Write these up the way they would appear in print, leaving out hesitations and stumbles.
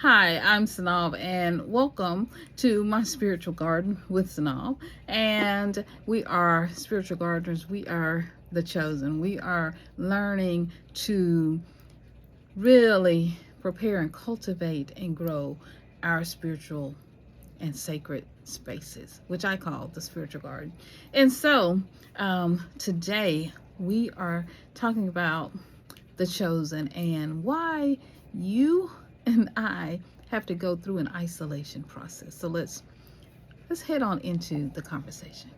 Hi, I'm SYNOLVE, and welcome to my spiritual garden with SYNOLVE. And we are spiritual gardeners. We are the chosen. We are learning to really prepare and cultivate and grow our spiritual and sacred spaces, which I call the spiritual garden. And so today we are talking about the chosen and why you and I have to go through an isolation process. So let's head on into the conversation.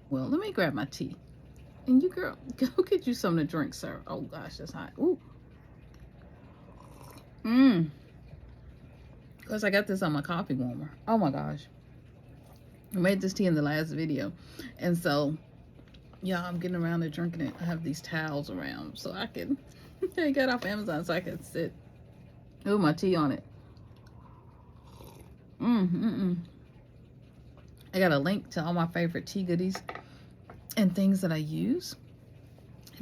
Well, let me grab my tea. And you girl, go get you something to drink, sir. Oh gosh, that's hot. Ooh. Because I got this on my coffee warmer. Oh my gosh. I made this tea in the last video. And so, yeah, I'm getting around to drinking it. I have these towels around so I can, I got off Amazon so I can sit. Ooh, my tea on it. I got a link to all my favorite tea goodies and things that I use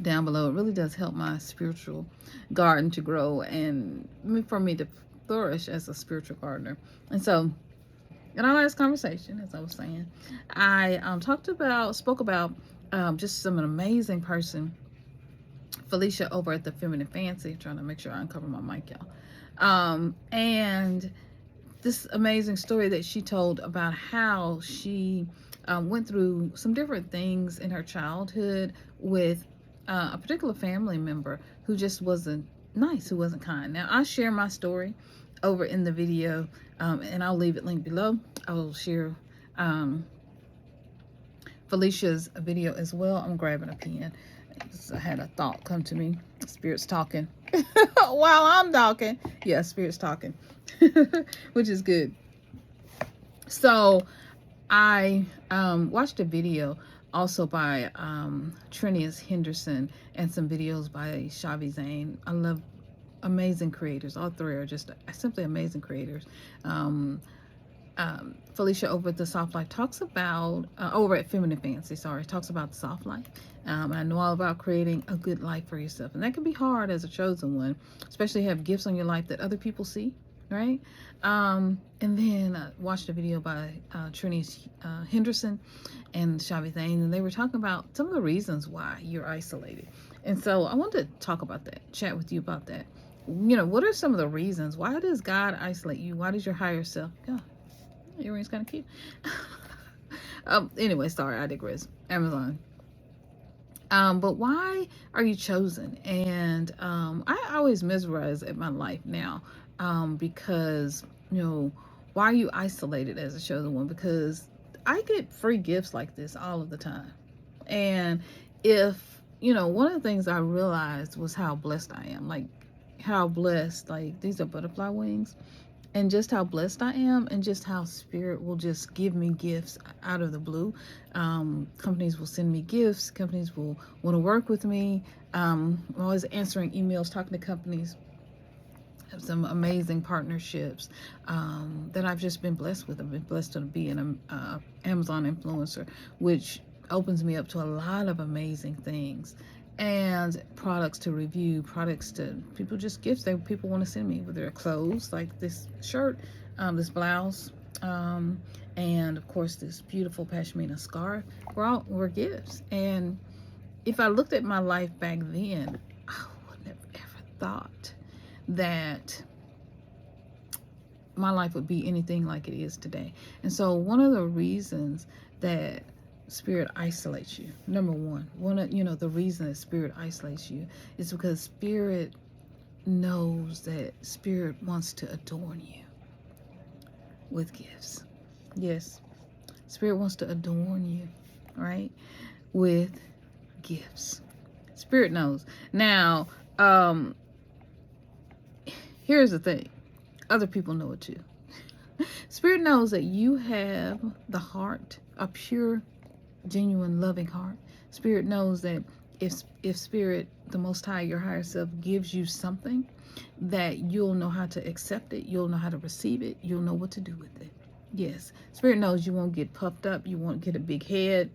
down below. It really does help my spiritual garden to grow and for me to flourish as a spiritual gardener. And so in our last conversation, as I was saying, I spoke about just some amazing person, Felicia over at the Feminine Fancy. Trying to make sure I uncover my mic, y'all. And this amazing story that she told about how she went through some different things in her childhood with a particular family member who just wasn't nice, who wasn't kind. Now, I share my story over in the video, and I'll leave it linked below. I will share Felicia's video as well. I'm grabbing a pen. I had a thought come to me. Spirit's talking while I'm talking. Yeah, Spirit's talking, which is good. So I watched a video also by Trinius Henderson and some videos by Shavi Zane. I love amazing creators. All three are just simply amazing creators. Felicia over at the Soft Life talks about, over at Feminine Fancy, talks about the soft life. I know all about creating a good life for yourself. And that can be hard as a chosen one, especially have gifts on your life that other people see, right? And then I watched a video by Trini Henderson and Shavi Thane, and they were talking about some of the reasons why you're isolated. And so I wanted to talk about that, chat with you about that. You know, what are some of the reasons? Why does God isolate you? Why does your higher self? God, earrings kind of cute. Anyway, sorry, I digress. Amazon. But why are you chosen? And I always mesmerize at my life now because, you know, why are you isolated as a chosen one? Because I get free gifts like this all of the time. And if, you know, one of the things I realized was how blessed I am. Like, how blessed, like, these are butterfly wings. And just how blessed I am, and just how Spirit will just give me gifts out of the blue. Companies will send me gifts. Companies will want to work with me. I'm always answering emails, talking to companies. Have some amazing partnerships that I've just been blessed with. I've been blessed to be an Amazon influencer, which opens me up to a lot of amazing things. And products to review, products to people, just gifts that people want to send me, whether they're clothes like this shirt, this blouse, and of course this beautiful pashmina scarf. Were gifts. And if I looked at my life back then, I wouldn't have ever thought that my life would be anything like it is today. And so one of the reasons that Spirit isolates you, number one of, you know, the reason that Spirit isolates you is because Spirit knows that Spirit wants to adorn you with gifts. Yes, Spirit wants to adorn you, right, with gifts. Spirit knows. Now, here's the thing. Other people know it too. Spirit knows that you have the heart, a pure, genuine, loving heart. Spirit knows that if Spirit, the Most High, your higher self, gives you something, that you'll know how to accept it, you'll know how to receive it, you'll know what to do with it. Yes, Spirit knows you won't get puffed up, you won't get a big head.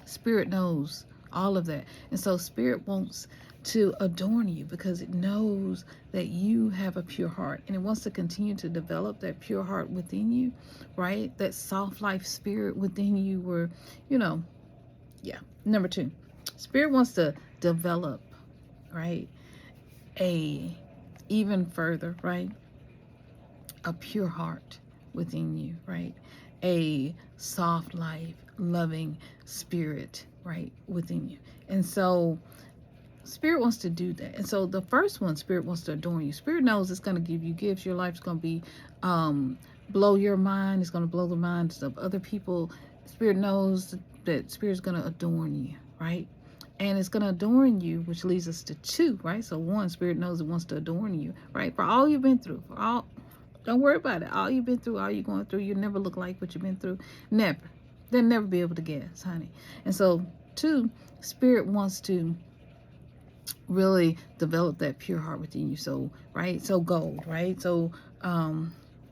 Spirit knows all of that. And so Spirit wants to adorn you because it knows that you have a pure heart, and it wants to continue to develop that pure heart within you, right? That soft life spirit within you where, yeah. Number 2, Spirit wants to develop, right? A even further, right? A pure heart within you, right? A soft life, loving spirit, right? Within you. And so Spirit wants to do that. And so the first one, Spirit wants to adorn you. Spirit knows it's going to give you gifts. Your life's going to be blow your mind. It's going to blow the minds of other people. Spirit knows that Spirit's going to adorn you, right? And it's going to adorn you, which leads us to 2, right? So 1, Spirit knows it wants to adorn you, right? For all you've been through, for all, don't worry about it. All you've been through, all you're going through, you never look like what you've been through. Never. They'll never be able to guess, honey. And so 2, Spirit wants to really develop that pure heart within you. So, right? So gold, right? So,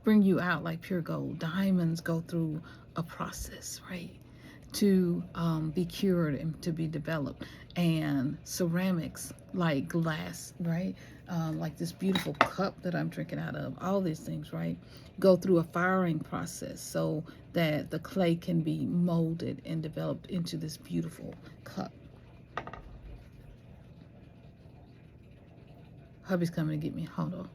bring you out like pure gold. Diamonds go through a process, right? To be cured and to be developed. And ceramics like glass, right? Like this beautiful cup that I'm drinking out of, all these things, right? Go through a firing process so that the clay can be molded and developed into this beautiful cup. Hubby's coming to get me. Hold on.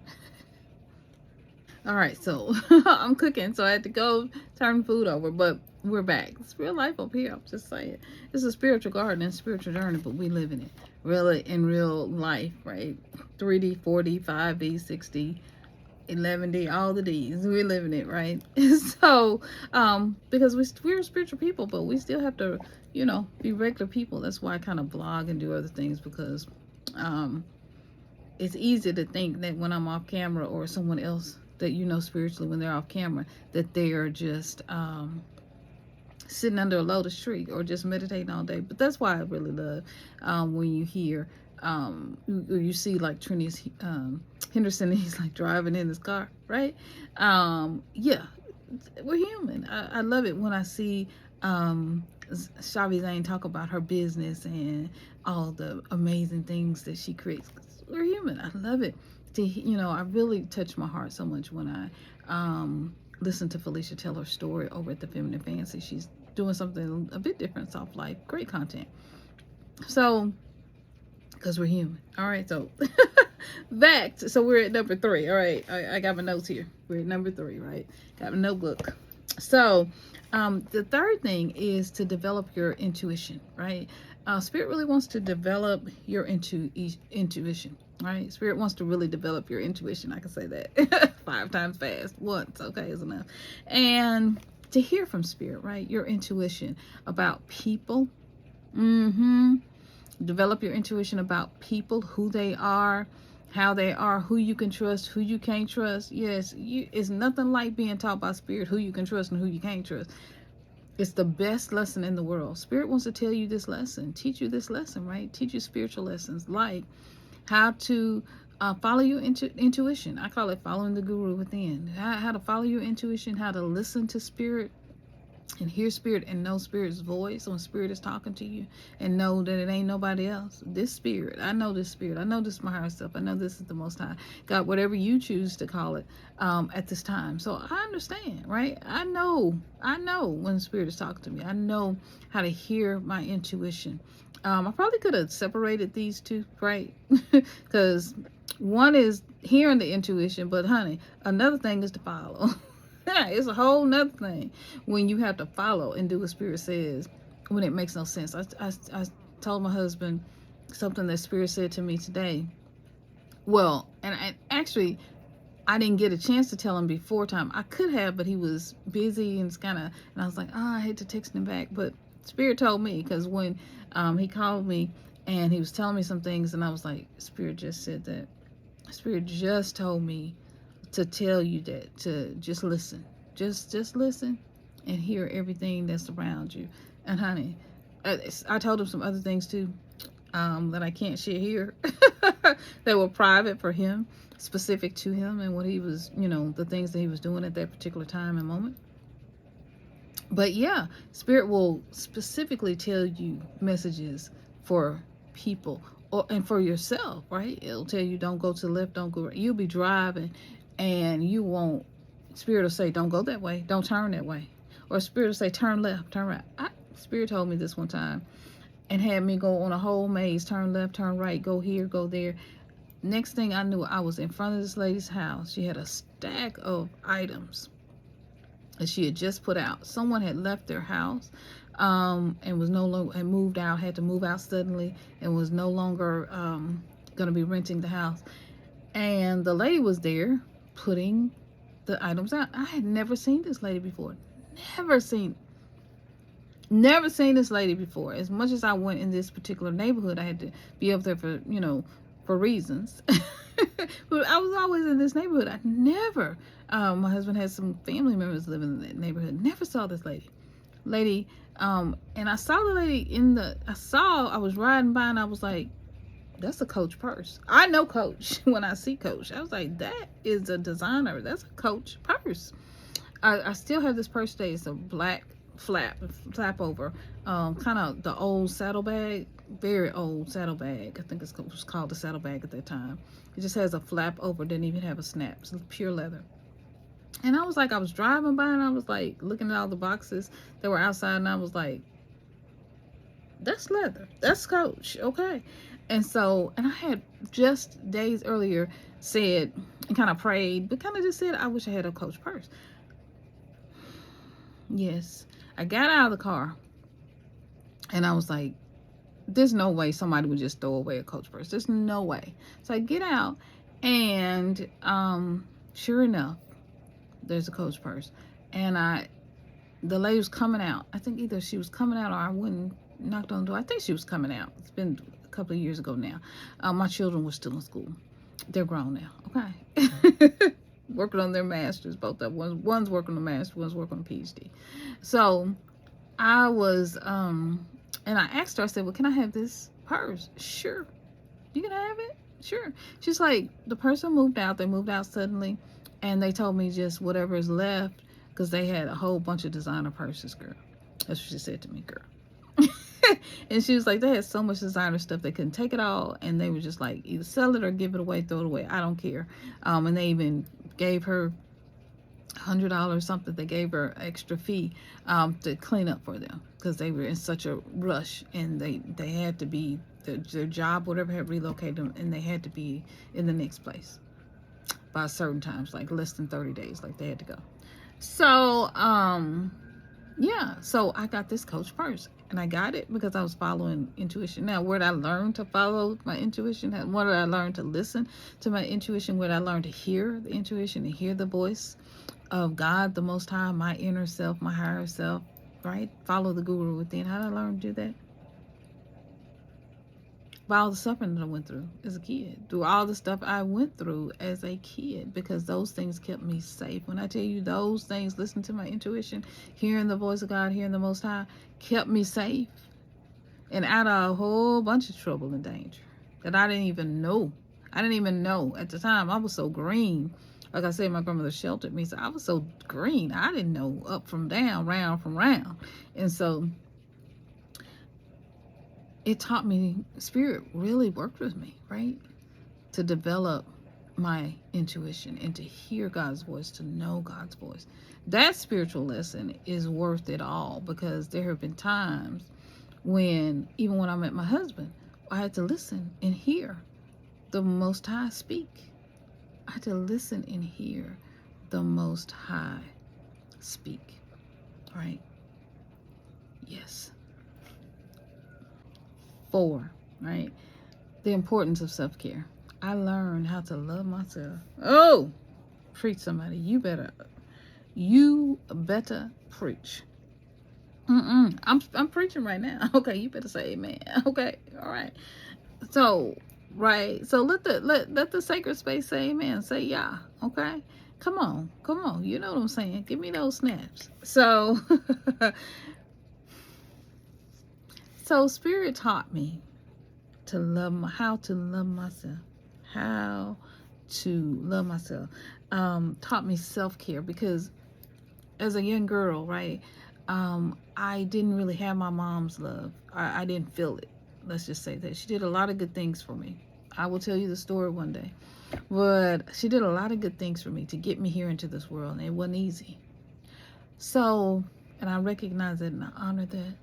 All right, so I'm cooking, so I had to go turn food over, but we're back. It's real life up here. I'm just saying. It's a spiritual garden and spiritual journey, but we live in it. Really, in real life, right? 3D, 4D, 5D, 6D, 11D, all the Ds. We live in it, right? So, because we're spiritual people, but we still have to, be regular people. That's why I kind of blog and do other things, because it's easy to think that when I'm off camera, or someone else that spiritually, when they're off camera, that they are just sitting under a lotus tree or just meditating all day. But that's why I really love when you hear you see like Trini's Henderson, he's like driving in his car, right? Yeah, we're human. I love it when I see Shavi Zane talk about her business and all the amazing things that she creates. We're human. I love it. I really touched my heart so much when I listened to Felicia tell her story over at the Feminine Fancy. She's doing something a bit different, soft life, great content. So, because we're human. All right, so back. So we're at number 3. All right, I got my notes here. We're at number 3, right? Got my notebook. So, the third thing is to develop your intuition, right? Spirit really wants to develop your intuition, right? Spirit wants to really develop your intuition. I can say that 5 times fast. Once, okay, is enough. And to hear from Spirit, right? Your intuition about people. Develop your intuition about people, who they are, how they are, who you can trust, who you can't trust. Yes, it's nothing like being taught by Spirit who you can trust and who you can't trust. It's the best lesson in the world. Spirit wants to tell you this lesson, teach you this lesson, right? Teach you spiritual lessons like how to follow your intuition. I call it following the guru within. How to follow your intuition, how to listen to Spirit and hear Spirit and know Spirit's voice when Spirit is talking to you, and know that it ain't nobody else. This Spirit, I know this Spirit. I know this is my higher self. I know this is the Most High. God, whatever you choose to call it at this time. So I understand, right? I know when Spirit is talking to me. I know how to hear my intuition. I probably could have separated these two, right? Because one is hearing the intuition, but honey, another thing is to follow. Yeah, it's a whole nother thing when you have to follow and do what Spirit says when it makes no sense. I told my husband something that Spirit said to me today. Well, and actually, I didn't get a chance to tell him before time. I could have, but he was busy and and I was like, I hate to text him back. But Spirit told me, because when he called me and he was telling me some things, and I was like, Spirit just said that. Spirit just told me to tell you that, to just listen, just listen and hear everything that's around you. And honey, I told him some other things too that I can't share here that were private for him, specific to him and what he was, the things that he was doing at that particular time and moment. But yeah, Spirit will specifically tell you messages for people and for yourself, right? It'll tell you don't go to the left, don't go right. You'll be driving and you won't, Spirit will say, don't go that way, don't turn that way. Or Spirit will say, turn left, turn right. Spirit told me this one time and had me go on a whole maze, turn left, turn right, go here, go there. Next thing I knew, I was in front of this lady's house. She had a stack of items that she had just put out. Someone had left their house and was no longer, had moved out, had to move out suddenly, and was no longer going to be renting the house. And the lady was there putting the items out. I had never seen this lady before. Never seen this lady before. As much as I went in this particular neighborhood, I had to be up there for, for reasons. But I was always in this neighborhood. I never, my husband had some family members living in that neighborhood. Never saw this lady. And I saw the lady I was riding by and I was like, that's a Coach purse. I know Coach when I see Coach. I was like, that is a designer. That's a Coach purse. I still have this purse today. It's a black flap over, kind of the old saddlebag, very old saddlebag. I think it was called a saddlebag at that time. It just has a flap over, didn't even have a snap. It's pure leather. And I was like, I was driving by and I was like looking at all the boxes that were outside and I was like, that's leather. That's Coach. Okay. And so, and I had just days earlier said and kind of prayed, but kind of just said, I wish I had a Coach purse. Yes. I got out of the car and I was like, there's no way somebody would just throw away a Coach purse. There's no way. So I get out and sure enough, there's a Coach purse. And the lady was coming out. I think either she was coming out or I wouldn't knocked on the door. I think she was coming out. It's been a couple of years ago now. My children were still in school. They're grown now. Okay. Working on their masters, both of them. One's working on a master, one's working on a PhD. So I was, and I asked her, I said, well, can I have this purse? Sure. You can have it? Sure. She's like, the person moved out. They moved out suddenly. And they told me just whatever is left, because they had a whole bunch of designer purses, girl. That's what she said to me, girl. And she was like, they had so much designer stuff, they couldn't take it all. And they were just like, either sell it or give it away, throw it away. I don't care. And they even gave her $100 something. They gave her extra fee to clean up for them because they were in such a rush and they had to be, their job, whatever, had relocated them and they had to be in the next place by certain times, like less than 30 days, like they had to go. So, yeah, so I got this Coach purse and I got it because I was following intuition. Now, where did I learn to follow my intuition? Where did I learn to listen to my intuition? Where did I learn to hear the intuition and hear the voice of God, the Most High, my inner self, my higher self, right? Follow the guru within. How did I learn to do that? By all the suffering that I went through as a kid, through all the stuff I went through as a kid, because those things kept me safe. When I tell you those things, listening to my intuition, hearing the voice of God, hearing the Most High, kept me safe and out of a whole bunch of trouble and danger that I didn't even know. I didn't even know at the time. I was so green. Like I said, my grandmother sheltered me, so I was so green. I didn't know up from down, round from round. And so it taught me, Spirit really worked with me, right? To develop my intuition and to hear God's voice, to know God's voice. That spiritual lesson is worth it all, because there have been times when, even when I met my husband, I had to listen and hear the Most High speak. I had to listen and hear the Most High speak, right? Yes. 4, right? The importance of self-care. I learned how to love myself. Oh, preach, somebody. You better preach. I'm preaching right now. Okay, you better say amen. Okay, all right. So, right. So let the sacred space say amen. Say yeah. Okay. Come on. You know what I'm saying. Give me those snaps. So So Spirit taught me to how to love myself. How to love myself. Taught me self-care, because as a young girl, right, I didn't really have my mom's love. I didn't feel it. Let's just say that. She did a lot of good things for me. I will tell you the story one day. But she did a lot of good things for me to get me here into this world, and it wasn't easy. So, and I recognize it and I honor that.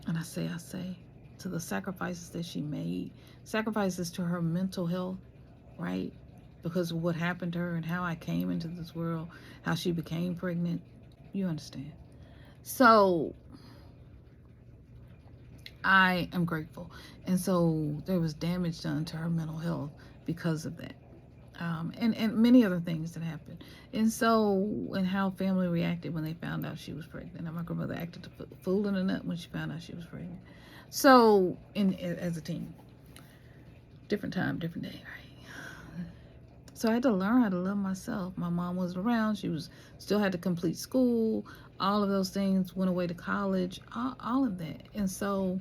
And I say, to the sacrifices that she made, sacrifices to her mental health, right? Because of what happened to her and how I came into this world, how she became pregnant. You understand? So, I am grateful. And so there was damage done to her mental health because of that. And many other things that happened. And so, and how family reacted when they found out she was pregnant. And my grandmother acted a fool in the nut when she found out she was pregnant. So, as a teen, different time, different day, right? So I had to learn how to love myself. My mom wasn't around. She was still had to complete school. All of those things, went away to college, all of that. And so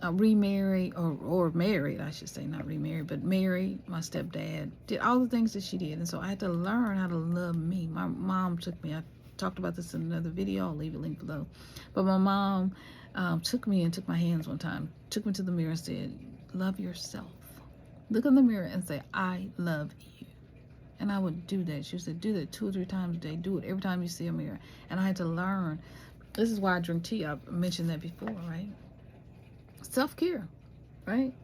remarried or married, I should say, not remarried, but married. My stepdad did all the things that she did. And so I had to learn how to love me. My mom took me, I talked about this in another video, I'll leave a link below. But my mom took me and took my hands one time, took me to the mirror and said, love yourself. Look in the mirror and say, I love you. And I would do that. She said, do that 2 or 3 times a day. Do it every time you see a mirror. And I had to learn. This is why I drink tea. I mentioned that before, right? Self-care, right?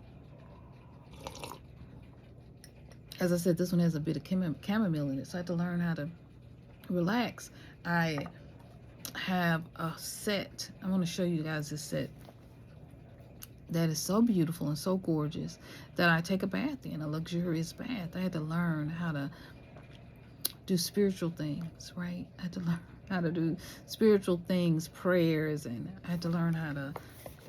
As I said, this one has a bit of chamomile in it. So I had to learn how to relax. I have a set. I want to show you guys this set that is so beautiful and so gorgeous that I take a bath in, a luxurious bath. I had to learn how to do spiritual things, right? I had to learn how to do spiritual things, prayers, and I had to learn how to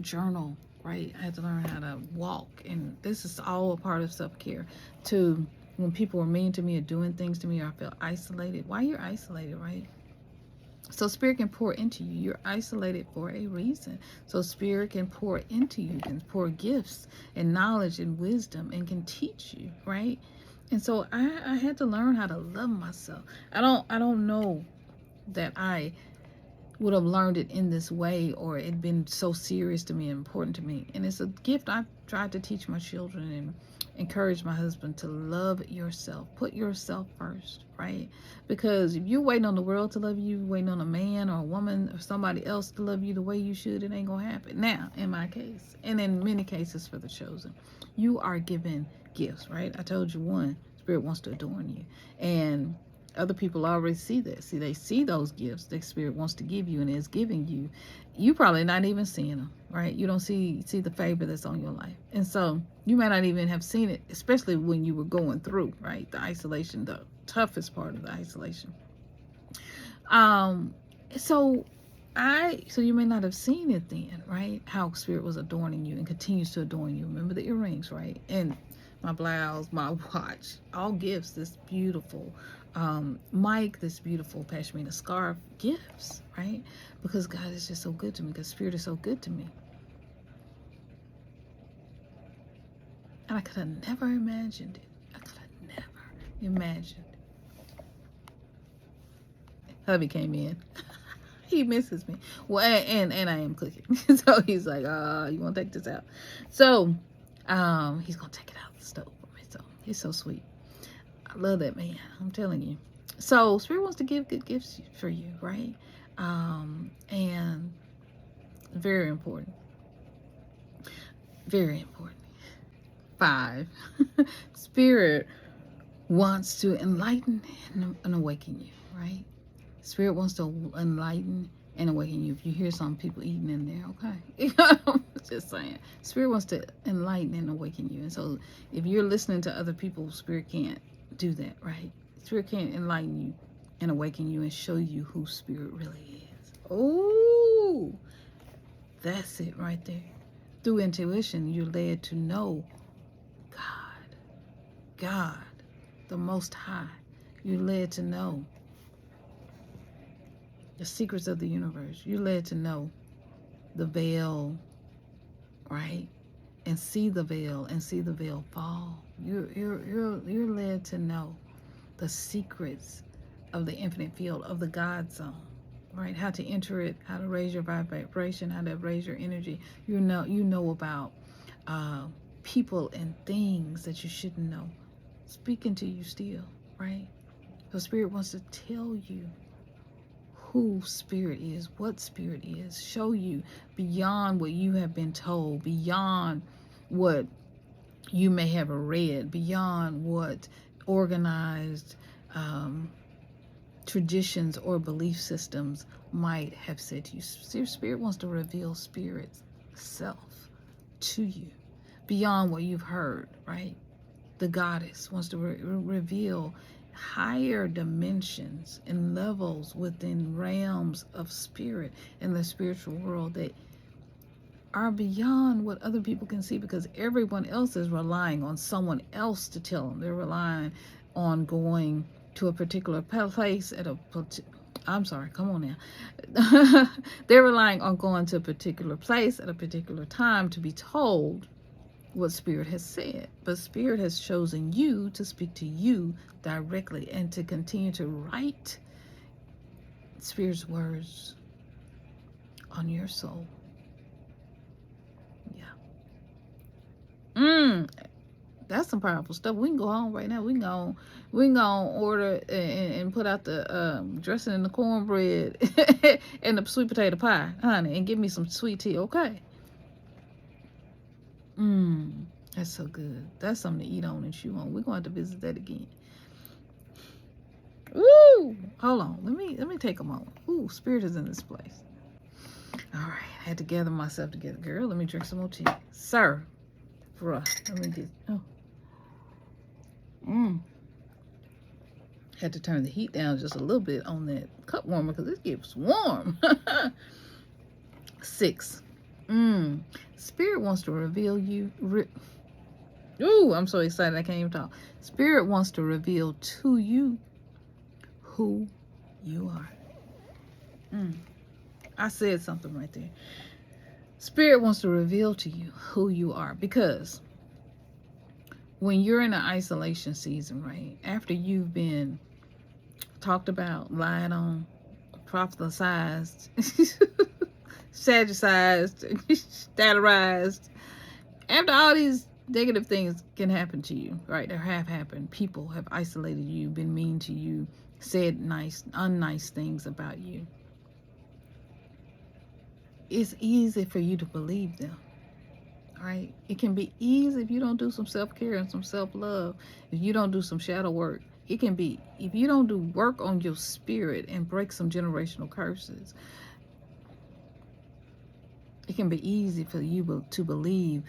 journal, right? I had to learn how to walk, and this is all a part of self-care. To when people were mean to me or doing things to me or I felt isolated. Why you're isolated, right? So spirit can pour into you. You're isolated for a reason. So spirit can pour into you, can pour gifts and knowledge and wisdom and can teach you, right? And so I had to learn how to love myself. I don't know that I would have learned it in this way or it been so serious to me and important to me. And it's a gift I tried to teach my children and encourage my husband to love yourself. Put yourself first, right? Because if you're waiting on the world to love you, waiting on a man or a woman or somebody else to love you the way you should, it ain't gonna happen. Now, in my case, and in many cases for the chosen, you are given gifts, right? I told you one, Spirit wants to adorn you. And other people already see that. See, they see those gifts the Spirit wants to give you and is giving you. You probably not even seeing them, right? You don't see the favor that's on your life. And so you might not even have seen it, especially when you were going through, right? The isolation, the toughest part of the isolation. So you may not have seen it then, right? How Spirit was adorning you and continues to adorn you. Remember the earrings, right? And my blouse, my watch, all gifts, this beautiful mic, this beautiful pashmina scarf, gifts, right? Because God is just so good to me, because Spirit is so good to me. And I could have never imagined it. I could have never imagined. Hubby came in. He misses me. Well, and I am cooking. So he's like, you want to take this out? So he's going to take it out of the stove for me. So he's so sweet. I love that man. I'm telling you. So Spirit wants to give good gifts for you, right? And very important. Very important. 5. Spirit wants to enlighten and awaken you, right? Spirit wants to enlighten and awaken you. If you hear some people eating in there, okay? Just saying. Spirit wants to enlighten and awaken you. And so if you're listening to other people, Spirit can't do that, right? Spirit can't enlighten you and awaken you and show you who Spirit really is. Oh, that's it right there. Through intuition, you're led to know God, the Most High. You're led to know the secrets of the universe. You're led to know the veil, right? And see the veil and see the veil fall. You're led to know the secrets of the infinite field, of the God zone, right? How to enter it, how to raise your vibration, how to raise your energy. You know about people and things that you shouldn't know. Speaking to you still, right? So Spirit wants to tell you who Spirit is, what Spirit is, show you beyond what you have been told, beyond what you may have read, beyond what organized traditions or belief systems might have said to you. Spirit wants to reveal Spirit's self to you beyond what you've heard, right? The goddess wants to reveal higher dimensions and levels within realms of spirit in the spiritual world that are beyond what other people can see, because everyone else is relying on someone else to tell them. They're relying on going to a particular place at a I'm sorry, come on now. They're relying on going to a particular place at a particular time to be told what Spirit has said. But Spirit has chosen you to speak to you directly and to continue to write Spirit's words on your soul. Yeah. That's some powerful stuff. We can go home right now. We can go order and put out the dressing in the cornbread and the sweet potato pie, honey, and give me some sweet tea, okay? That's so good. That's something to eat on and chew on. We're going to have to visit that again. Ooh, hold on. Let me take a moment. Ooh, Spirit is in this place. All right, I had to gather myself together, girl. Let me drink some more tea, sir. Bruh, let me get. Had to turn the heat down just a little bit on that cup warmer because it gets warm. 6. Spirit wants to reveal you. Ooh, I'm so excited I can't even talk. Spirit wants to reveal to you who you are. I said something right there. Spirit wants to reveal to you who you are, because when you're in an isolation season, right, after you've been talked about, lied on, prophesized, sadducized, satirized, after all these negative things can happen to you, right? There have happened. People have isolated you, been mean to you, said unnice things about you. It's easy for you to believe them, right? It can be easy if you don't do some self-care and some self-love, if you don't do some shadow work. It can be, if you don't do work on your spirit and break some generational curses, it can be easy for you to believe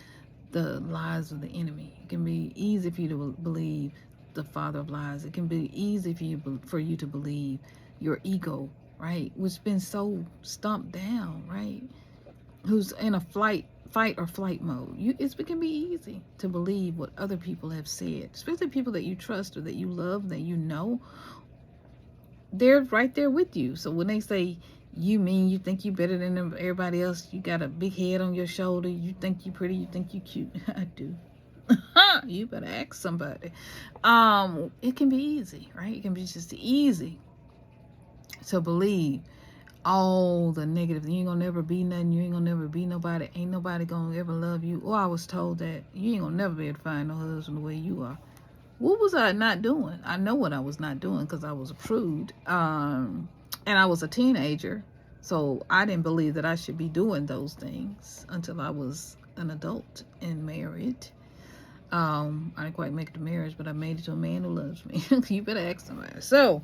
the lies of the enemy. It can be easy for you to believe the father of lies. It can be easy for you to believe your ego, right? Which has been so stomped down, right? Who's in a fight or flight mode. It can be easy to believe what other people have said, especially people that you trust or that you love, that you know. They're right there with you. So when they say, you mean you think you better than everybody else, you got a big head on your shoulder, you think you pretty, you think you cute. I do. You better ask somebody. It can be easy, right? It can be just easy to believe all the negative. You ain't gonna never be nothing. You ain't gonna never be nobody. Ain't nobody gonna ever love you. Or I was told that you ain't gonna never be able to find no husband the way you are. What was I not doing? I know what I was not doing, because I was a prude. And I was a teenager. So I didn't believe that I should be doing those things until I was an adult and married. I didn't quite make it to marriage, but I made it to a man who loves me. You better ask somebody. So,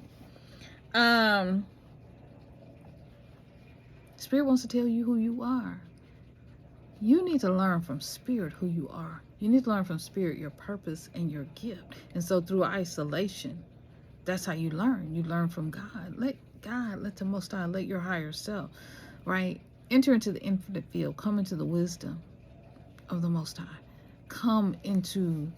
Spirit wants to tell you who you are. You need to learn from Spirit who you are. You need to learn from Spirit your purpose and your gift. And so through isolation, that's how you learn. You learn from God. Let the Most High, let your higher self, right? Enter into the infinite field. Come into the wisdom of the Most High. Come into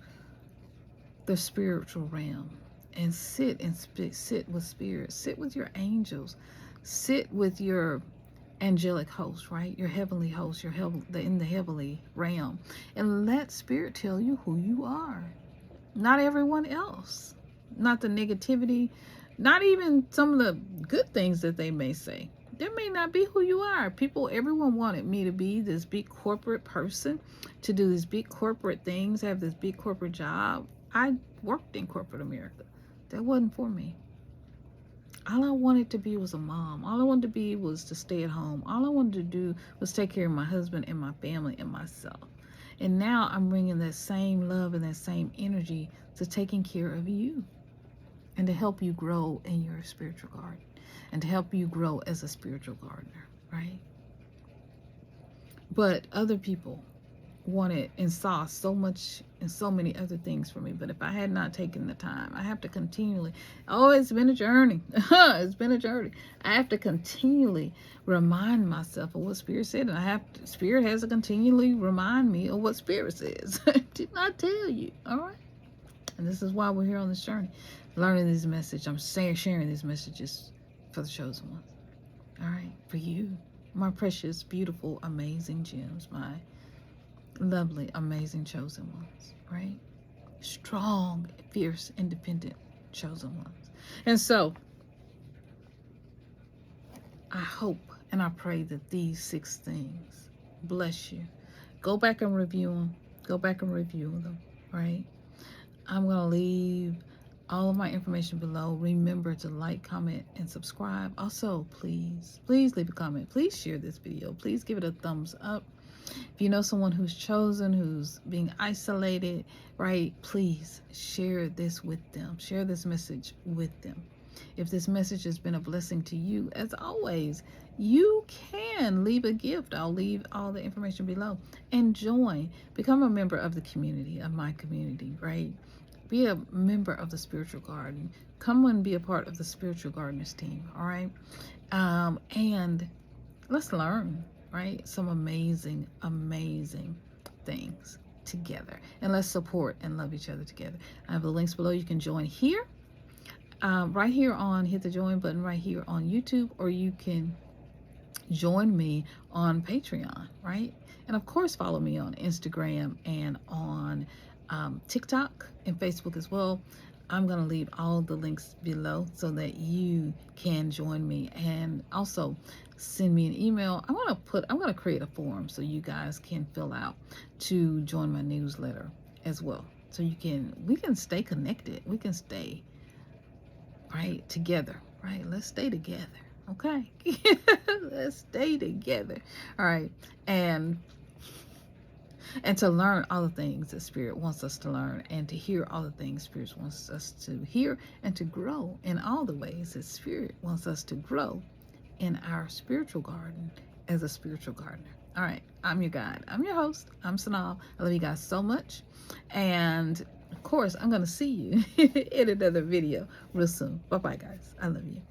the spiritual realm and sit with Spirit. Sit with your angels. Sit with your angelic host, right? Your heavenly host, in the heavenly realm, and let Spirit tell you who you are. Not everyone else, not the negativity, not even some of the good things that they may say. That may not be who you are. Everyone wanted me to be this big corporate person, to do these big corporate things, have this big corporate job. I worked in corporate America. That wasn't for me. All I wanted to be was a mom. All I wanted to be was to stay at home. All I wanted to do was take care of my husband and my family and myself. And now I'm bringing that same love and that same energy to taking care of you and to help you grow in your spiritual garden and to help you grow as a spiritual gardener, right? But other people wanted and saw so much and so many other things for me. But if I had not taken the time, I have to continually, it's been a journey. It's been a journey. I have to continually remind myself of what Spirit said. And Spirit has to continually remind me of what Spirit says. Did not tell you. All right. And this is why we're here on this journey, learning these messages. I'm sharing these messages for the chosen ones. All right. For you, my precious, beautiful, amazing gems, my lovely, amazing chosen ones, right? Strong, fierce, independent chosen ones. And so I hope and I pray that these 6 things bless you. Go back and review them. Go back and review them, right? I'm going to leave all of my information below. Remember to like, comment, and subscribe. Also, please leave a comment. Please share this video. Please give it a thumbs up. If you know someone who's chosen, who's being isolated, right, please share this with them. Share this message with them. If this message has been a blessing to you, as always, you can leave a gift. I'll leave all the information below. And become a member of the community, of my community, right? Be a member of the spiritual garden. Come and be a part of the spiritual gardeners team, all right? And let's learn, right? Some amazing, amazing things together. And let's support and love each other together. I have the links below. You can join here, right here hit the join button right here on YouTube, or you can join me on Patreon, right? And of course, follow me on Instagram and on TikTok and Facebook as well. I'm going to leave all the links below so that you can join me, and also send me an email. I'm going to create a form so you guys can fill out to join my newsletter as well. So we can stay connected. We can stay right together, right? Let's stay together. Okay. Let's stay together. All right. And to learn all the things that Spirit wants us to learn, and to hear all the things Spirit wants us to hear, and to grow in all the ways that Spirit wants us to grow in our spiritual garden as a spiritual gardener. All right, I'm your guide. I'm your host. I'm SYNOLVE. I love you guys so much. And of course, I'm going to see you in another video real soon. Bye-bye, guys. I love you.